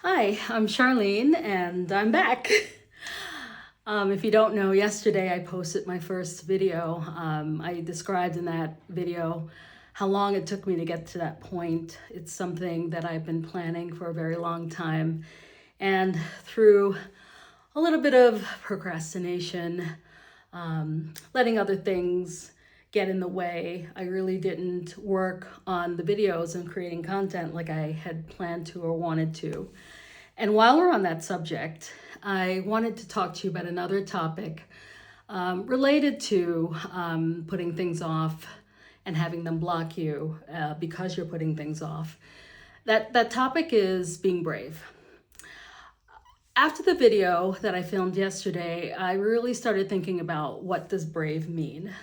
Hi, I'm Charlene and I'm back. If you don't know, yesterday I posted my first video. I described in that video how long it took me to get to that point. It's something that I've been planning for a very long time. And through a little bit of procrastination, letting other things get in the way, I really didn't work on the videos and creating content like I had planned to or wanted to. And while we're on that subject, I wanted to talk to you about another topic related to putting things off and having them block you because you're putting things off. That topic is being brave. After the video that I filmed yesterday, I really started thinking about what does brave mean?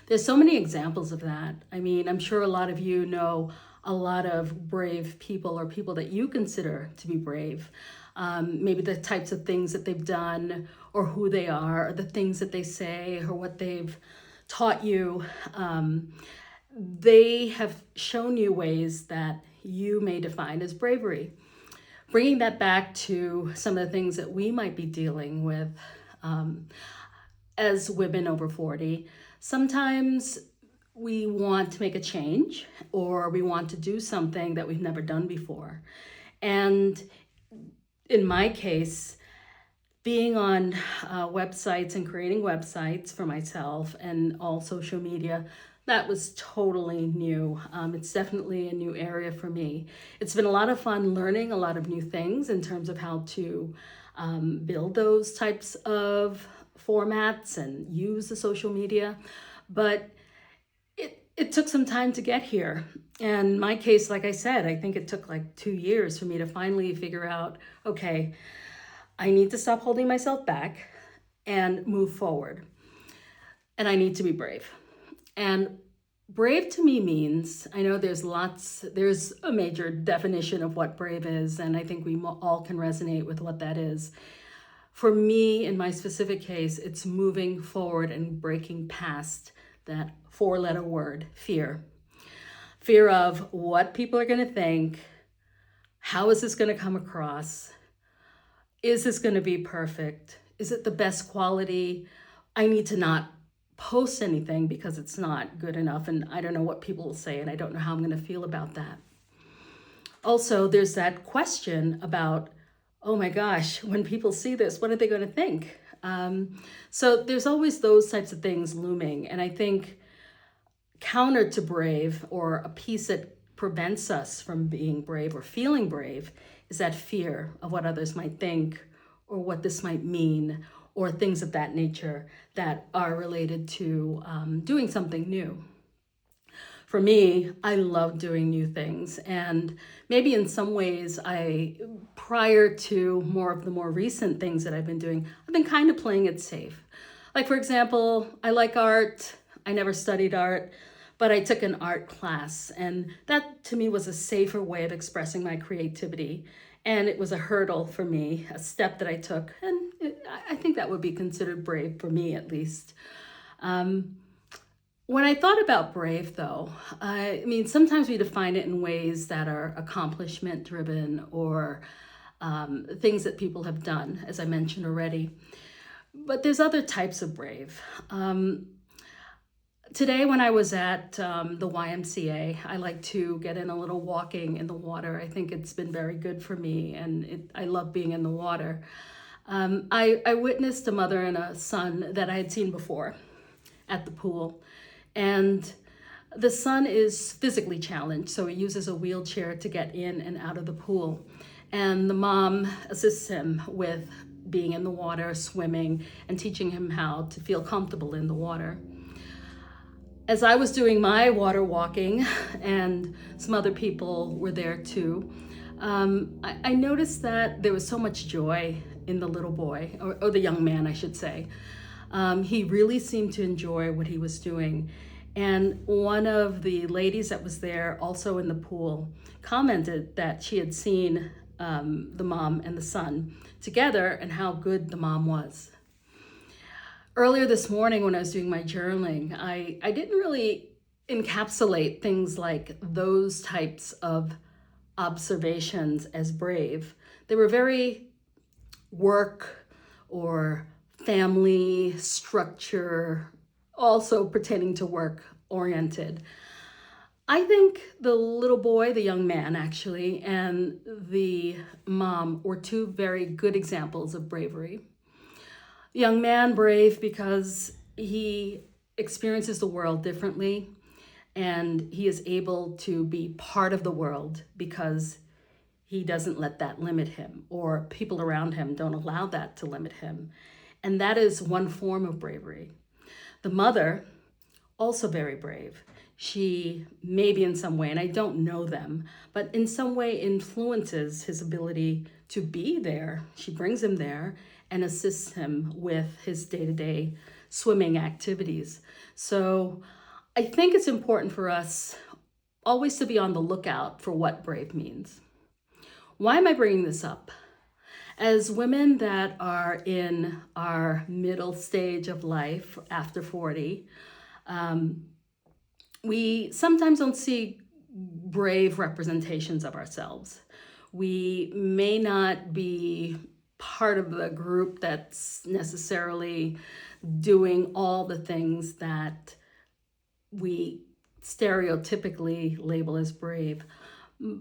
There's so many examples of that. I mean, I'm sure a lot of you know a lot of brave people or people that you consider to be brave. Maybe the types of things that they've done or who they are, or the things that they say or what they've taught you. They have shown you ways that you may define as bravery. Bringing that back to some of the things that we might be dealing with as women over 40, sometimes we want to make a change or we want to do something that we've never done before. And in my case, being on websites and creating websites for myself and all social media, that was totally new. It's definitely a new area for me. It's been a lot of fun learning a lot of new things in terms of how to build those types of formats and use the social media. But it took some time to get here. And in my case, like I said, I think it took like 2 years for me to finally figure out, okay, I need to stop holding myself back and move forward. And I need to be brave. And brave to me means, I know there's a major definition of what brave is, and I think we all can resonate with what that is. For me, in my specific case, it's moving forward and breaking past that 4-letter word, fear. Fear of what people are going to think. How is this going to come across? Is this going to be perfect? Is it the best quality? I need to not post anything because it's not good enough and I don't know what people will say and I don't know how I'm going to feel about that. Also, there's that question about, oh my gosh, when people see this, what are they going to think? So there's always those types of things looming. And I think counter to brave, or a piece that prevents us from being brave or feeling brave, is that fear of what others might think or what this might mean, or things of that nature that are related to doing something new. For me, I love doing new things. And maybe in some ways, prior to more of the more recent things that I've been doing, I've been kind of playing it safe. Like, for example, I like art. I never studied art, but I took an art class. And that to me was a safer way of expressing my creativity. And it was a hurdle for me, a step that I took. And I think that would be considered brave for me, at least. When I thought about brave, though, I mean, sometimes we define it in ways that are accomplishment driven or things that people have done, as I mentioned already. But there's other types of brave. Today, when I was at the YMCA, I like to get in a little walking in the water. I think it's been very good for me, and I love being in the water. I witnessed a mother and a son that I had seen before at the pool. And the son is physically challenged, so he uses a wheelchair to get in and out of the pool. And the mom assists him with being in the water, swimming, and teaching him how to feel comfortable in the water. As I was doing my water walking, and some other people were there too, I noticed that there was so much joy in the little boy, or the young man, I should say. He really seemed to enjoy what he was doing. And one of the ladies that was there, also in the pool, commented that she had seen the mom and the son together and how good the mom was. Earlier this morning when I was doing my journaling, I didn't really encapsulate things like those types of observations as brave. They were very work or family structure, also pertaining to work oriented. I think the little boy, the young man actually, and the mom were two very good examples of bravery. Young man, brave because he experiences the world differently and he is able to be part of the world because he doesn't let that limit him, or people around him don't allow that to limit him. And that is one form of bravery. The mother, also very brave. She maybe in some way, and I don't know them, but in some way influences his ability to be there. She brings him there and assists him with his day-to-day swimming activities. So I think it's important for us always to be on the lookout for what brave means. Why am I bringing this up? As women that are in our middle stage of life after 40, we sometimes don't see brave representations of ourselves. We may not be part of the group that's necessarily doing all the things that we stereotypically label as brave.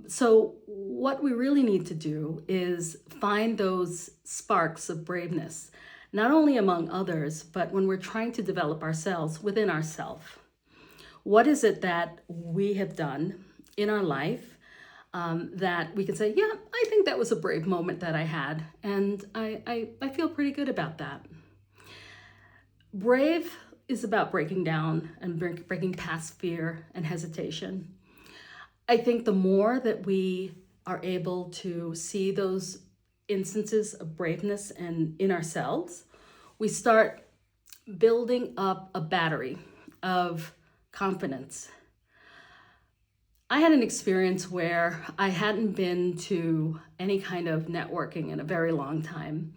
So what we really need to do is find those sparks of braveness, not only among others, but when we're trying to develop ourselves within ourselves. What is it that we have done in our life that we can say, yeah, I think that was a brave moment that I had, and I feel pretty good about that. Brave is about breaking down and breaking past fear and hesitation. I think the more that we are able to see those instances of braveness and in ourselves, we start building up a battery of confidence. I had an experience where I hadn't been to any kind of networking in a very long time.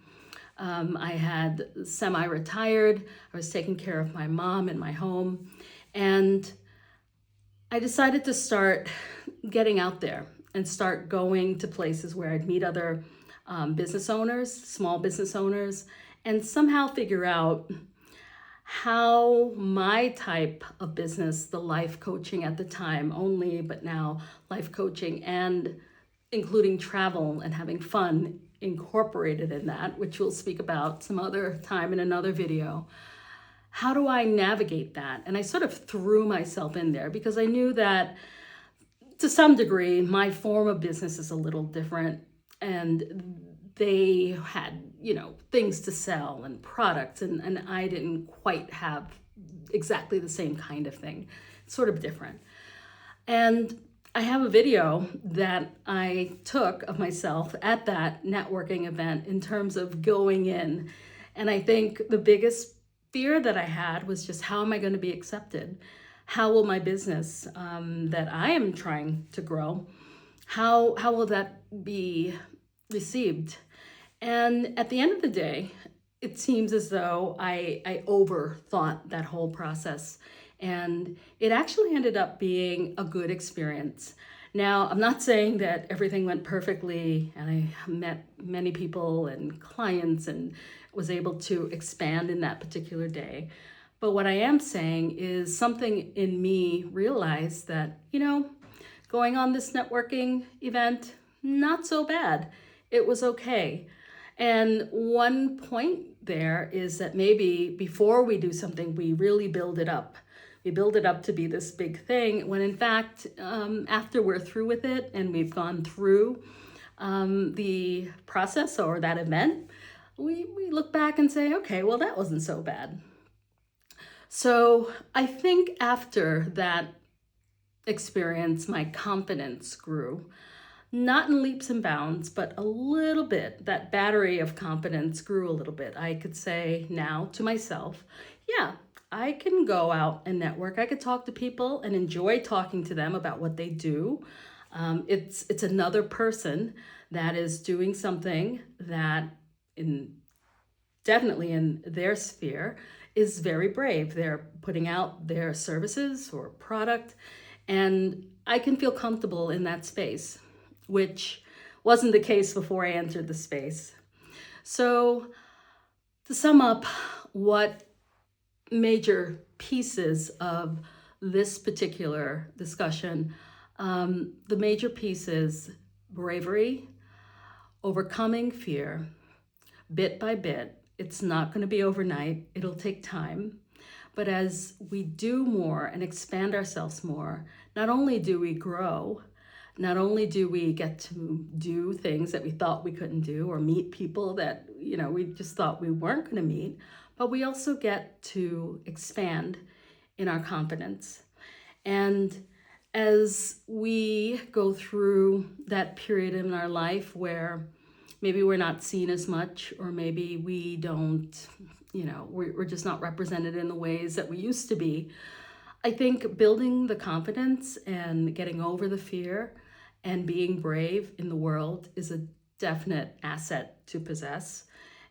I had semi-retired. I was taking care of my mom in my home, and I decided to start getting out there and start going to places where I'd meet other business owners, small business owners, and somehow figure out how my type of business, the life coaching at the time only, but now life coaching and including travel and having fun incorporated in that, which we'll speak about some other time in another video. How do I navigate that? And I sort of threw myself in there because I knew that to some degree, my form of business is a little different, and they had, things to sell and products, and I didn't quite have exactly the same kind of thing. It's sort of different. And I have a video that I took of myself at that networking event in terms of going in. And I think the biggest fear that I had was just, how am I going to be accepted? How will my business that I am trying to grow, how will that be received? And at the end of the day, it seems as though I overthought that whole process. And it actually ended up being a good experience. Now, I'm not saying that everything went perfectly, and I met many people and clients and was able to expand in that particular day. But what I am saying is something in me realized that, going on this networking event, not so bad. It was okay. And one point there is that maybe before we do something, we really build it up. We build it up to be this big thing, when in fact, after we're through with it and we've gone through the process or that event, we look back and say, okay, well, that wasn't so bad. So I think after that experience, my confidence grew. Not in leaps and bounds, but a little bit. That battery of confidence grew a little bit. I could say now to myself, yeah, I can go out and network. I could talk to people and enjoy talking to them about what they do. It's another person that is doing something that definitely in their sphere is very brave. They're putting out their services or product, and I can feel comfortable in that space, which wasn't the case before I entered the space. So to sum up, what major pieces of this particular discussion, the major pieces: bravery, overcoming fear, bit by bit. It's not going to be overnight. It'll take time. But as we do more and expand ourselves more, not only do we grow, not only do we get to do things that we thought we couldn't do or meet people that, we just thought we weren't going to meet, but we also get to expand in our confidence. And as we go through that period in our life where maybe we're not seen as much, or maybe we don't, we're just not represented in the ways that we used to be, I think building the confidence and getting over the fear and being brave in the world is a definite asset to possess.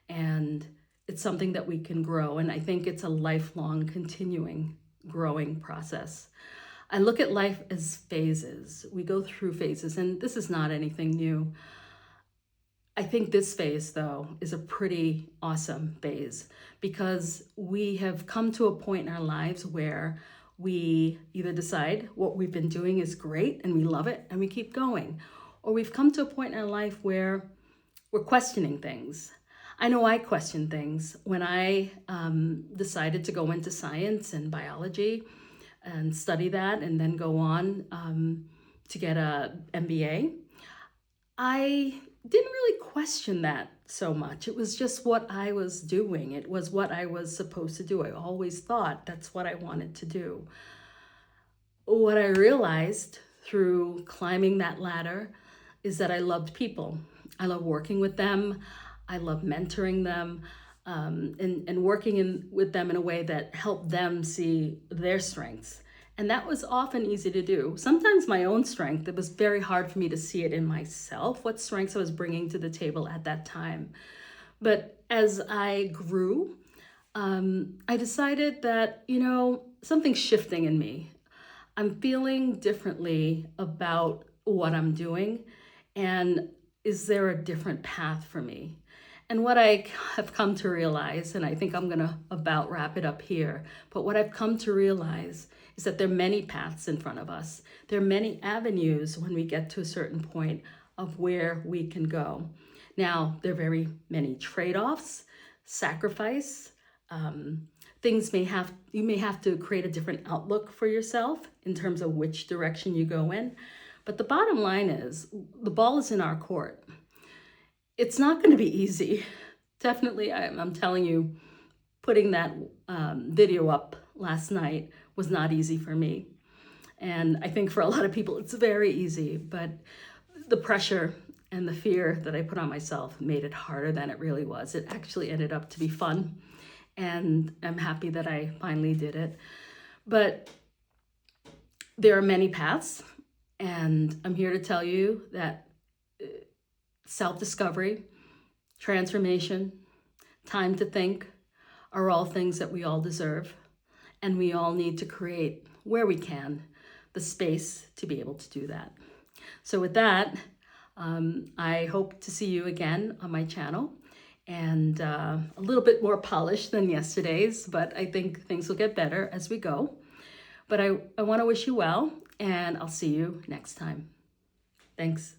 And it's something that we can grow. And I think it's a lifelong, continuing, growing process. I look at life as phases. We go through phases, and this is not anything new. I think this phase, though, is a pretty awesome phase because we have come to a point in our lives where we either decide what we've been doing is great and we love it and we keep going, or we've come to a point in our life where we're questioning things. I know I questioned things when I decided to go into science and biology and study that and then go on to get an MBA. I didn't really question that so much. It was just what I was doing. It was what I was supposed to do. I always thought that's what I wanted to do. What I realized through climbing that ladder is that I loved people. I love working with them. I love mentoring them and working with them in a way that helped them see their strengths. And that was often easy to do. Sometimes my own strength, it was very hard for me to see it in myself, what strengths I was bringing to the table at that time. But as I grew, I decided that, something's shifting in me. I'm feeling differently about what I'm doing. And is there a different path for me? And what I have come to realize, and I think I'm going to about wrap it up here, but what I've come to realize is that there are many paths in front of us. There are many avenues when we get to a certain point of where we can go. Now, there are very many trade-offs, sacrifice, you may have to create a different outlook for yourself in terms of which direction you go in. But the bottom line is the ball is in our court. It's not going to be easy. Definitely, I'm telling you, putting that video up last night was not easy for me. And I think for a lot of people, it's very easy. But the pressure and the fear that I put on myself made it harder than it really was. It actually ended up to be fun. And I'm happy that I finally did it. But there are many paths. And I'm here to tell you that self-discovery, transformation, time to think are all things that we all deserve. And we all need to create, where we can, the space to be able to do that. So with that, I hope to see you again on my channel, and a little bit more polished than yesterday's, but I think things will get better as we go. But I want to wish you well, and I'll see you next time. Thanks.